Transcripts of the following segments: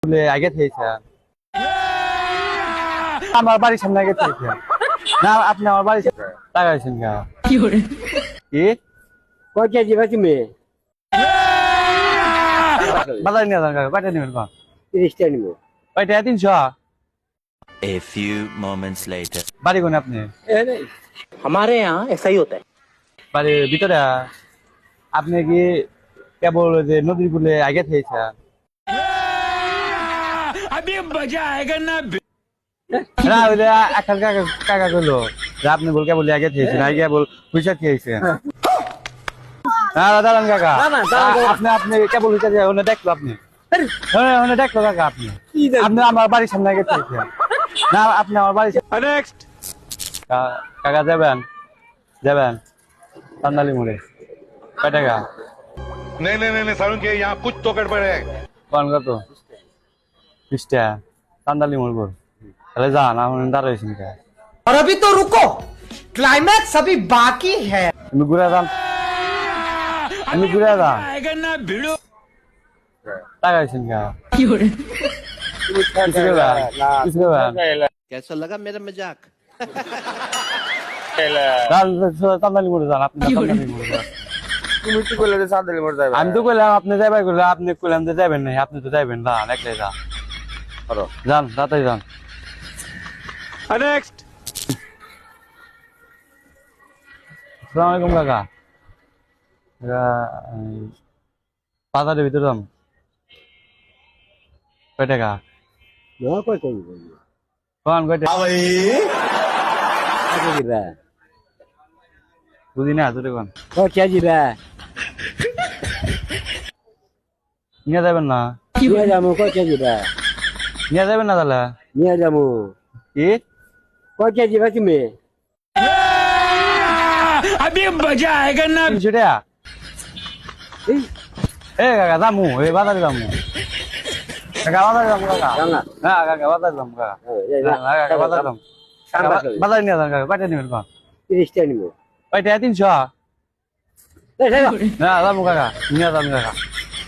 বলে আগে থেয়েছে আমার বাড়ির সামনে আগে থেয়েছে না আপনি আমার বাড়ির সামনে লাগাইছেন গা কি কয় কেজি ভাই তুমি বাজার নিয়ে যান কয়টা নেবেন কন 30টা নিব কয়টা 300 A few moments later. বাড়ি কোন আপনি हमारे यहाँ ऐसा ही होता है বাড়ির ভিতরে আপনি কি কেবল যে নদীর কূলে আগে থেয়েছে না ওইলে একটা কাকা কইলো যে আপনি বল কেবল আগে থেয়েছেন আগে বল পয়সা খেয়েছেন না দাঁড়ান কাকা আপনি আপনি কেবল পয়সা দিয়ে ওনে দেখলো আপনি ওনে দেখলো কাকা আপনি আপনি আমার বাড়ির সামনে আগে থেয়েছেন না আপনি আমার বাড়ির নেক্সট কাকা যাবেন যাবেন চান্দালি মোড়ে কয় টাকা नहीं नहीं नहीं सारुण के यहाँ कुछ तो गड़बड़ है কোন কত 20 টাকা চান্দালি মোড় বল তাহলে যান আমি দাঁড়াইছি কা और अभी तो रुको क्लाइमैक्स अभी बाकी है আমি ঘুরে যান আমি ঘুরে যান লাগাইছেন কা কি করে कैसा लगा मेरा मजाक? চান্দালি মোড়ে যান আপনি চান্দালি মোড়ে যান তুমি কি বলে চাঁদালি মোড় যাবে আমি তো কইলাম আপনি যাইবাই কইলাম আপনি কইলাম যে যাবেন না আপনি তো যাবেন না একলাই যান যান তাড়াতাড়ি যান নেক্সট আসসালামু আলাইকুম কাকা বাজারের ভিতরে যাম কয় টাকা না কয় কেজি কোন কয় টাকা রে বুঝি না তোরে কোন কয় কেজি রে নিয়ে যাবেন না নিয়ে যাবো কয় কেজি রে নিয়ে যাবেন না তাহলে নিয়ে যাবো কি কয় কেজি ভাই তুমি अभी मजा आएगा ना छुटिया ए काका जामु ए बाजार जामु काका बाजार जामु काका জানা ना काका बाजार जामु काका ना काका बाजार जामु बाजार নিয়ে যান কাকা কয়টা নেবেন কোন 30টা নিব কয়টা 300 না যামু কাকা নিয়ে যান কাকা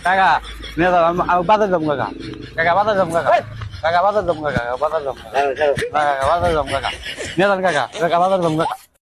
কাকা নিয়ে যান আমি বাজার যামু কাকা কাকা বাজার যামু কাকা কাকা বাজার যামু কাকা বাজার যামু না কাকা বাজার যামু কাকা নিয়ে যান কাকা কাকা বাজার যামু কাকা